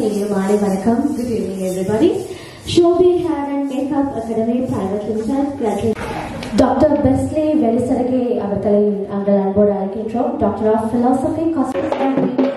Good evening, everybody. Shobhi Hair and Makeup Academy Private Limited graduate Dr. Besley Velisarage அவர்களை நாங்கள் அன்போடு அழைக்கின்றோம். Doctor of Philosophy, Cosmology.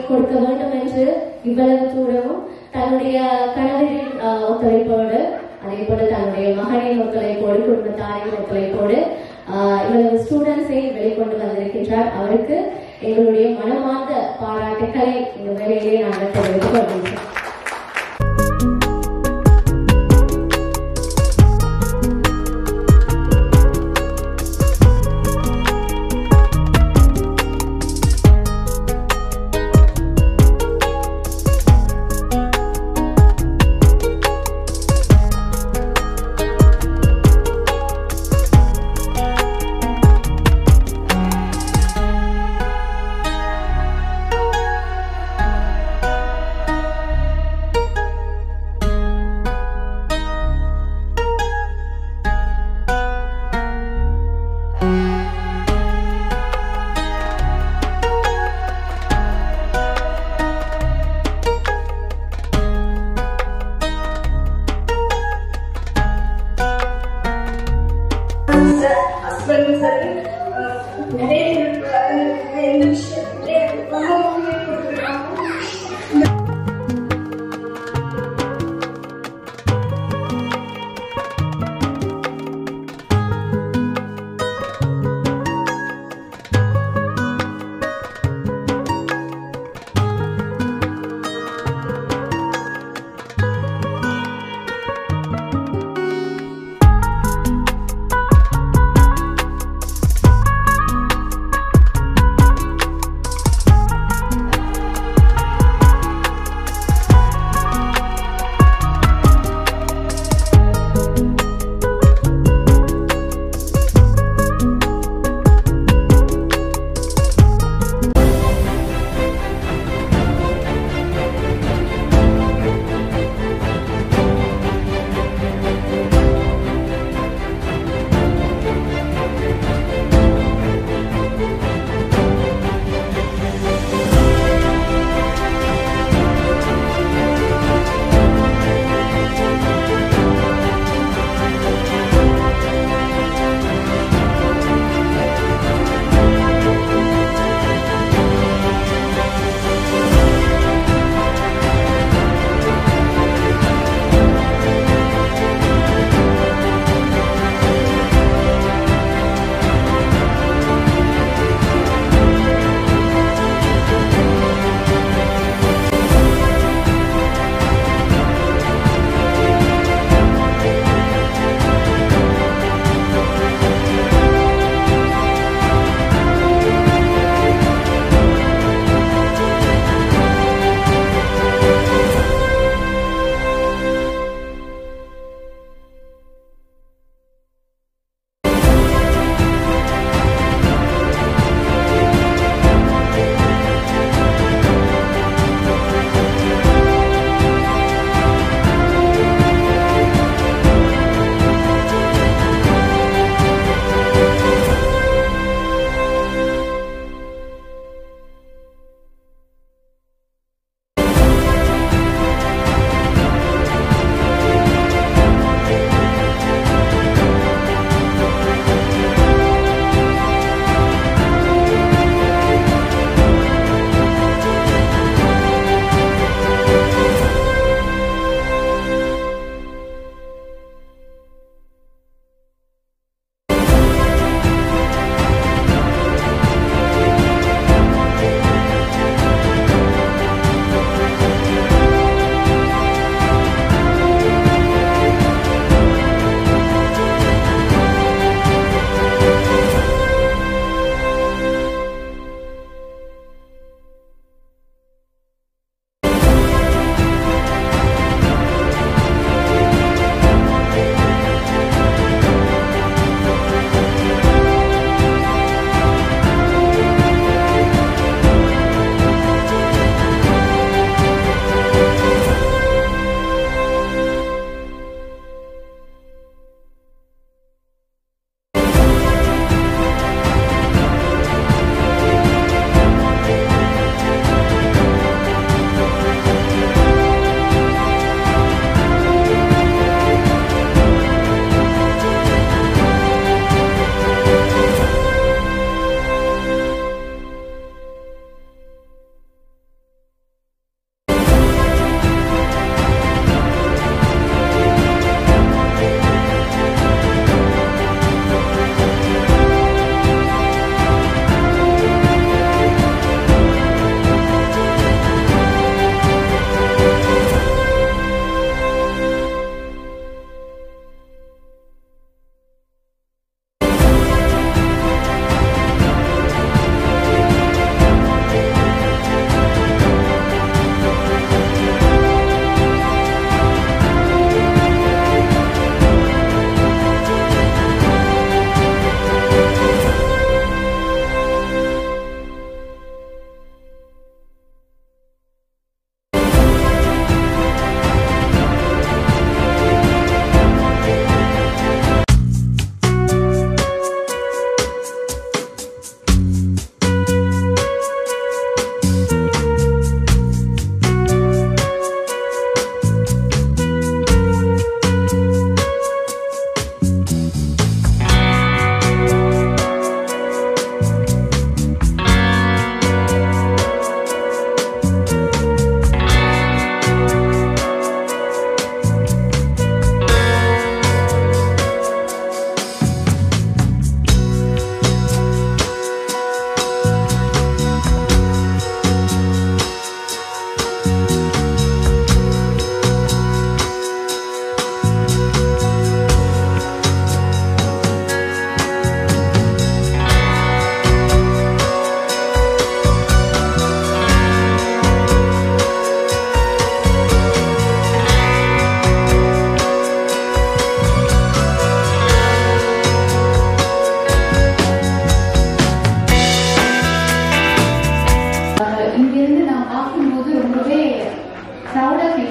கொடுக்க வேண்டும் என்று இவ்வளவு தூரமும் தன்னுடைய கணவரின் ஒத்துழைப்போடு அதே போல தன்னுடைய மகனின் ஒத்துழைப்போடு குடும்பத்தாரின் ஒத்துழைப்போடு இவ்வளவு ஸ்டூடெண்ட்ஸை வெளிக்கொண்டு வந்திருக்கின்றார். அவருக்கு எங்களுடைய மனமார்ந்த பாராட்டுக்களை இந்த வேலையிலே நாங்கள் தெரிவித்துக் கொள்கின்றோம்.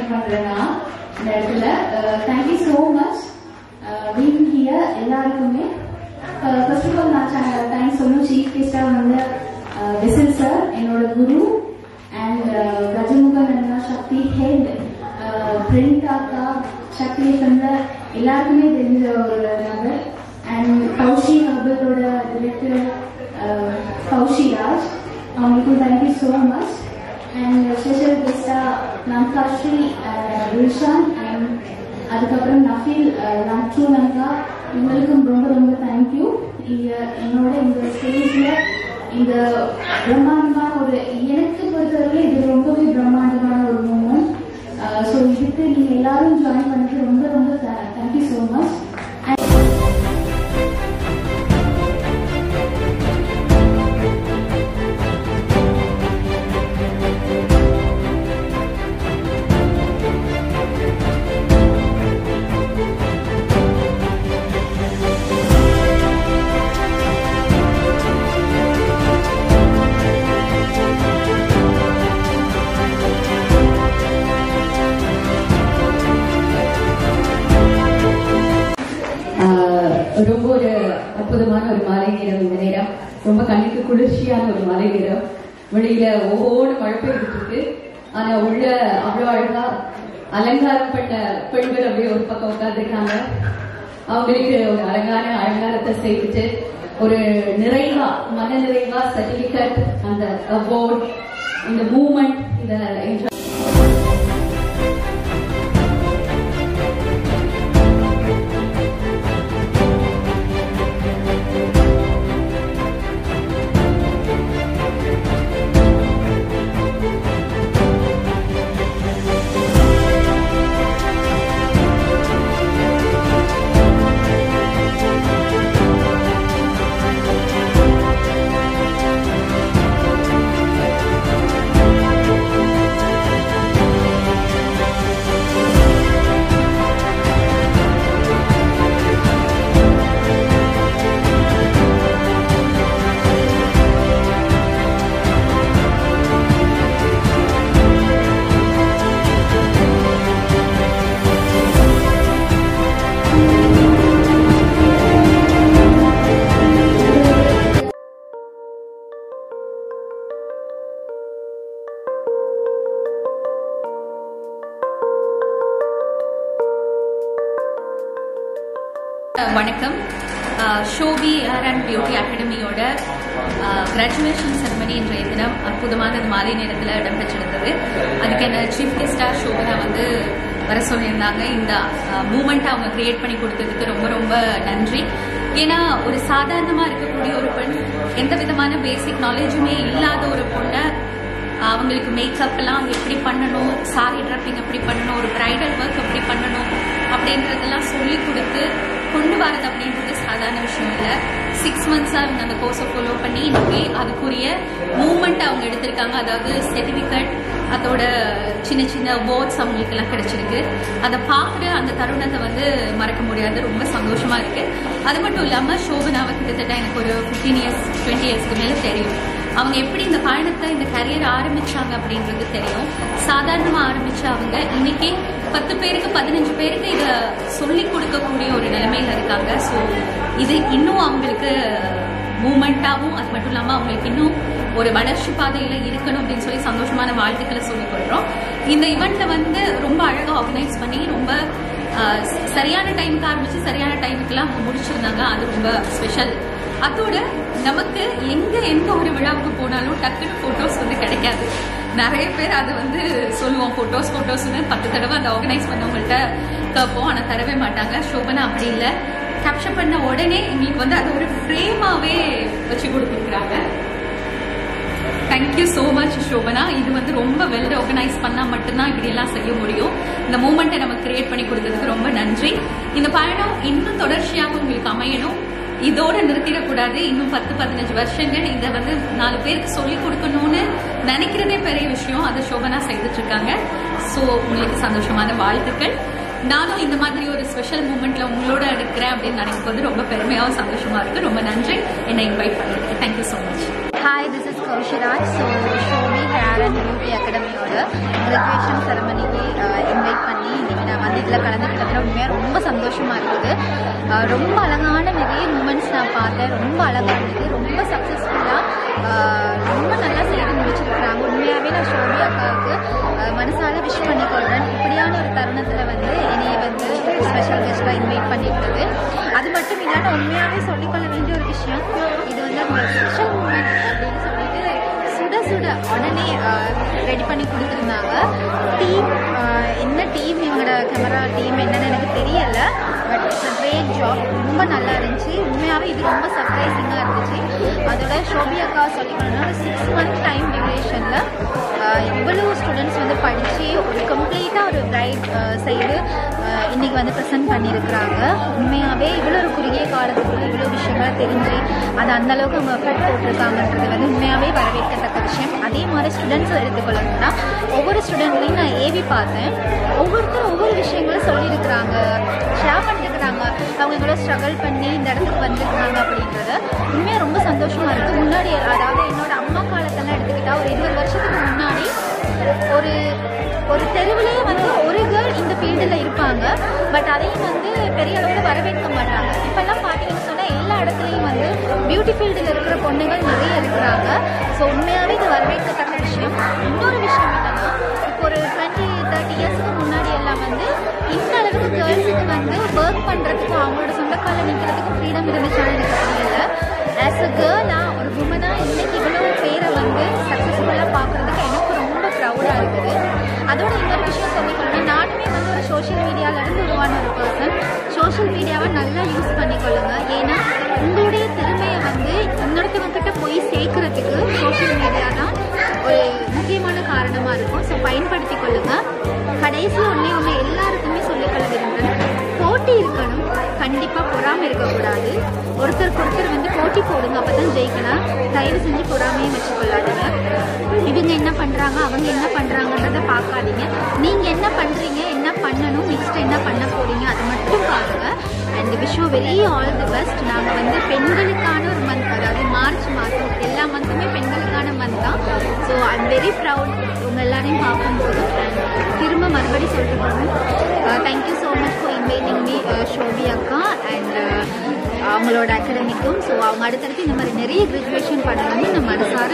ஜாயின் பண்றேன்னா இந்த இடத்துல. Thank you so much being here எல்லாருக்குமே. ஃபர்ஸ்ட் ஆஃப் ஆல் நான் தேங்க்ஸ் சொல்லணும் சீஃப் கெஸ்டா வந்து விசில் சார், என்னோட குரு, அண்ட் கஜமுகன் அண்ணா, சக்தி ஹெட், பிரிண்டாக்கா, சக்தி சொந்த எல்லாருக்குமே தெரிஞ்ச ஒரு நபர். அண்ட் கௌஷி ஹர்பலோட டிரெக்டர் கௌஷி ராஜ், அவங்களுக்கும் thank you so much. And special கெஸ்டா நம்காஸ்ரீ, ரிஷான், அண்ட் அதுக்கப்புறம் நஃபீல், நச்சு லங்கா, இவங்களுக்கும் ரொம்ப ரொம்ப தேங்க்யூ. என்னோட இந்த ஸ்டேஜ்ல இந்த பிரம்மாண்டமான ஒரு, எனக்கு பொறுத்தவரை இது ரொம்பவே பிரம்மாண்டமான ஒரு மூமெண்ட். ஸோ இதுக்கு நீங்க எல்லாரும் ஜாயின் பண்ணது ரொம்ப ரொம்ப தேங்க்யூ ஸோ மச். ரொம்ப ஒரு அற்புதமான ஒரு மாலை நேரம். இந்த நேரம் ரொம்ப கண்ணுக்கு குளிர்ச்சியான ஒரு மாலை நேரம். வெளியில ஒவ்வொரு மழை பெய்துட்டு இருக்கு. ஆனா உள்ள அவ்வளவு அழகா அலங்காரம் பண்ண பெண்கள் அப்படியே ஒரு பக்கம் உட்கார்ந்துருக்காங்க. அவங்களுக்கு ஒரு அழகான அலங்காரத்தை செய்துட்டு ஒரு நிறைவா, மன நிறைவா சர்டிபிகேட், அந்த அவார்ட், இந்த மூமெண்ட், இந்த வணக்கம். ஷோபி ஏர் அண்ட் பியூட்டி அகாடமியோட கிராஜுவேஷன் செரமனி இன்றைய தினம் அற்புதமான மாலை நேரத்தில் இடம்பெற்றிருந்தது. அதுக்கு என்ன சீஃப் கெஸ்டா ஷோபனா வந்து வர சொல்லியிருந்தாங்க. இந்த மூமெண்ட்டை அவங்க கிரியேட் பண்ணி கொடுத்ததுக்கு ரொம்ப ரொம்ப நன்றி. ஏன்னா ஒரு சாதாரணமாக இருக்கக்கூடிய ஒரு பெண், எந்த விதமான பேசிக் நாலேஜுமே இல்லாத ஒரு பொண்ணை அவங்களுக்கு மேக்கப்லாம் எப்படி பண்ணணும், சாரி ட்ரெப்பிங் எப்படி பண்ணணும், ஒரு பிரைடல் ஒர்க் எப்படி பண்ணணும் அப்படின்றதெல்லாம் சொல்லி கொடுத்து கொண்டு வரது அப்படின்றது சாதாரண விஷயம் இல்லை. 6 monthஸாக அவங்க அந்த கோர்ஸை ஃபாலோ பண்ணி இன்னைக்கு அதுக்குரிய மூவ்மெண்ட் அவங்க எடுத்திருக்காங்க. அதாவது சர்டிஃபிகேட், அதோட சின்ன சின்ன அவார்ட்ஸ் அவங்களுக்கெல்லாம் கிடைச்சிருக்கு. அதை பார்க்குற அந்த தருணத்தை வந்து மறக்க முடியாது. ரொம்ப சந்தோஷமா இருக்கு. அது மட்டும் இல்லாமல் ஷோபனாவை கிட்டத்தட்ட எனக்கு ஒரு 15 years 20 yearsக்கு மேலே தெரியும். அவங்க எப்படி இந்த பயணத்தை, இந்த கரியர் ஆரம்பிச்சாங்க அப்படின்றது தெரியும். சாதாரணமாக ஆரம்பிச்ச அவங்க இன்னைக்கு 10 பேருக்கு 15 பேருக்கு இதை சொல்லிக் கொடுக்கக்கூடிய ஒரு நிலைமையில இருக்காங்க. ஸோ இது இன்னும் அவங்களுக்கு மூமெண்டாகவும், அது மட்டும் இல்லாமல் அவங்களுக்கு இன்னும் ஒரு வளர்ச்சி பாதையில இருக்கணும் அப்படின்னு சொல்லி சந்தோஷமான வாழ்த்துக்களை சொல்லிக் கொள்றோம். இந்த இவெண்ட்ல வந்து ரொம்ப அழகாக ஆர்கனைஸ் பண்ணி ரொம்ப சரியான டைமுக்கு ஆரம்பிச்சு சரியான டைமுக்குலாம் முடிச்சிருந்தாங்க. அது ரொம்ப ஸ்பெஷல். அதோட நமக்கு எந்த ஒரு விழாவுக்கு போனாலும் டக்குன்னு போட்டோஸ் வந்து கிடைக்காது. நிறைய பேர் அதை வந்து சொல்லுவோம், போட்டோஸ்னு 10 தடவை அந்த ஆர்கனைஸ் பண்ணவங்கள்ட்ட கேட்போம், ஆனால் தரவே மாட்டாங்க. ஷோபனா அப்படி இல்லை. கேப்சர் பண்ண உடனே எங்களுக்கு வந்து அது ஒரு ஃப்ரேமாவே வச்சு கொடுத்துருக்குறாங்க. Thank you so much Shobana. இது வந்து ரொம்ப வெல் ஆர்கனைஸ் பண்ணால் மட்டும்தான் இப்படியெல்லாம் செய்ய முடியும். இந்த மூமெண்ட்டை நம்ம கிரியேட் பண்ணி கொடுத்ததுக்கு ரொம்ப நன்றி. இந்த பயணம் இன்னும் தொடர்ச்சியாக உங்களுக்கு அமையணும். இதோட நிறுத்திடக்கூடாது. இன்னும் 10-15 வருஷங்கள் இதை வந்து 4 பேருக்கு சொல்லிக் கொடுக்கணும்னு நினைக்கிறதே பெரிய விஷயம். அதை ஷோபனா செய்துட்டு இருக்காங்க. ஸோ உங்களுக்கு சந்தோஷமான வாழ்த்துக்கள். நானும் இந்த மாதிரி ஒரு ஸ்பெஷல் மூமெண்ட்ல உங்களோட இருக்கிறேன் அப்படின்னு நினைக்கும் போது ரொம்ப பெருமையாகவும் சந்தோஷமா இருக்கு. ரொம்ப நன்றி என்னை இன்வைட் பண்ணதுக்கு. Thank you so much. Hi, this is Kaushi Raj. So Shobhi hair and beauty அகாடமியோட கிராஜுவேஷன் செரமனிக்கு இன்வைட் பண்ணி இன்னைக்கு நான் வந்து இதில் கலந்துக்கிட்டதுல உண்மையாக ரொம்ப சந்தோஷமாக இருக்குது. ரொம்ப அழகான நிறைய மூமெண்ட்ஸ் நான் பார்த்தேன். ரொம்ப அழகாக இருந்தது. ரொம்ப சக்ஸஸ்ஃபுல்லாக ரொம்ப நல்லா செய்து முடிச்சிருக்கிறாங்க. உண்மையாகவே நான் ஷோபி அக்காவுக்கு மனசால விஷ் பண்ணிக்கொள்கிறேன். இப்படியான ஒரு தருணத்தில் வந்து என்னையை வந்து ஸ்பெஷல் கெஸ்ட்டாக இன்வைட் பண்ணியிருந்தது. அது மட்டும் இல்லாமல் உண்மையாகவே சொல்லிக்கொள்ள வேண்டிய ஒரு விஷயம், இது வந்து அந்த ஸ்பெஷல் மூமெண்ட் அப்படின்னு சொல்லிட்டு சுட சுட உடனே ரெடி பண்ணி கொடுத்துருந்தாங்க. டீம் என்ன டீம், இவங்களோட கேமரா டீம் என்னன்னு எனக்கு தெரியலை. But it's a great job. ரொம்ப நல்லா இருந்துச்சு. உண்மையாகவே இது ரொம்ப சர்ப்ரைசிங்காக இருந்துச்சு. அதோட ஷோபி அக்கா சொல்லிக்கணும்னா ஒரு 6 month டைம் டியூரேஷனில் இவ்வளோ ஸ்டூடெண்ட்ஸ் வந்து படித்து ஒரு கம்ப்ளீட்டாக ஒரு கைட் செய்து இன்றைக்கி வந்து ப்ரெசென்ட் பண்ணியிருக்கிறாங்க. உண்மையாகவே இவ்வளோ ஒரு குறுகிய காலத்துக்குள்ள இவ்வளோ விஷயங்களை தெரிஞ்சு அது அந்தளவுக்கு அவங்க எஃபர்ட் போட்டிருக்காங்கன்றது வந்து உண்மையாகவே வரவேற்கத்தக்க விஷயம். அதே மாதிரி ஸ்டூடெண்ட்ஸ் எடுத்துக்கொள்ளணும்னா ஒவ்வொரு ஸ்டூடெண்ட்லையும் நான் ஏவி பார்த்தேன். ஒவ்வொருத்தரும் ஒவ்வொரு விஷயங்களும் சொல்லியிருக்கிறாங்க, ஷேர் பண்ணியிருக்கிறாங்க. அவங்க எவ்வளோ ஸ்ட்ரகிள் பண்ணி இந்த இடத்துக்கு வந்திருக்காங்க அப்படின்றத உண்மையாக ரொம்ப சந்தோஷமாக இருக்குது. முன்னாடி அதாவது என்னோட அம்மா காலத்தெல்லாம் எடுத்துக்கிட்டால் ஒரு 20 வருஷத்துக்கு முன்னாடி ஒரு தெருவிலேயே வந்து ஒரு கேர்ள் இந்த ஃபீல்டில் இருப்பாங்க. பட் அதையும் வந்து பெரிய அளவில் வரவேற்க மாட்டாங்க. இப்போல்லாம் பார்த்தீங்கன்னு சொன்னால் எல்லா இடத்துலையும் வந்து பியூட்டி ஃபீல்டில் இருக்கிற பொண்ணுகள் நிறைய இருக்கிறாங்க. ஸோ உண்மையாகவே இது வரவேற்கத்தக்க விஷயம். இன்னொரு விஷயம் என்னன்னா, இப்போ ஒரு 20-30 இயர்ஸுக்கு முன்னாடி எல்லாம் வந்து இந்த அளவுக்கு கேர்ள்ஸுக்கு வந்து ஒர்க் பண்ணுறதுக்கு அவங்களோட சொந்த காலில் நிற்கிறதுக்கு ஃப்ரீடம் இருந்துச்சான்னு எனக்கு தெரியல. ஆஸ் அ கேர்ளாக ஒரு உமனாக இன்னைக்கு இவ்வளோ பேரை வந்து சக்ஸஸ்ஃபுல்லாக பார்க்குறதுக்கு எனக்கு ரொம்ப ப்ரௌடாக இருக்குது. அதோட இன்னொரு விஷயம் சொல்லிக்கொள்ளணும், நானுமே வந்து ஒரு சோஷியல் மீடியாவிலேருந்து உருவான ஒரு பர்சன். சோஷியல் மீடியாவை நல்லா யூஸ் பண்ணிக்கொள்ளுங்க. ஏன்னா உங்களுடைய திறமையை வந்து இன்னொருத்தவங்கிட்ட போய் சேர்க்கறதுக்கு சோஷியல் மீடியா தான் ஒரு முக்கியமான காரணமாக இருக்கும். ஸோ பயன்படுத்தி கொள்ளுங்க. கடைசி ஒன்றே எல்லாருக்குமே சொல்லிக்கொள்ள விரும்புகிறேன், போட்டி இருக்கணும். கண்டிப்பாக பொறாமை இருக்கக்கூடாது. ஒருத்தருக்கு ஒருத்தர் வந்து போட்டி போடுங்க, அப்போ தான் ஜெயிக்கலாம். தயவு செஞ்சு பொறாமையும் வச்சுக்கொள்ளாதீங்க. இவங்க என்ன பண்ணுறாங்க, அவங்க என்ன பண்ணுறாங்கன்றதை பார்க்காதீங்க. நீங்கள் என்ன பண்ணுறீங்க, என்ன பண்ணணும், நெக்ஸ்ட் என்ன பண்ண போகிறீங்க, அதை மட்டும் பாருங்கள். And wish you very all the best. நாங்கள் வந்து பெண்களுக்கான ஒரு மந்த், அதாவது மார்ச் மாதம் எல்லா மந்த்துமே பெண்களுக்கான மந்த் தான். So I am very proud உங்கள் எல்லாரையும் பார்க்கும்போது. திரும்ப மறுபடி சொல்லிருக்கணும், thank you so much for inviting me Shobhi அக்கா அண்ட் அவங்களோட அகாடமிக்கும். ஸோ அவங்க அடுத்தடுத்து இந்த மாதிரி நிறைய கிராஜுவேஷன் பண்ணணும்னு நான் மனசார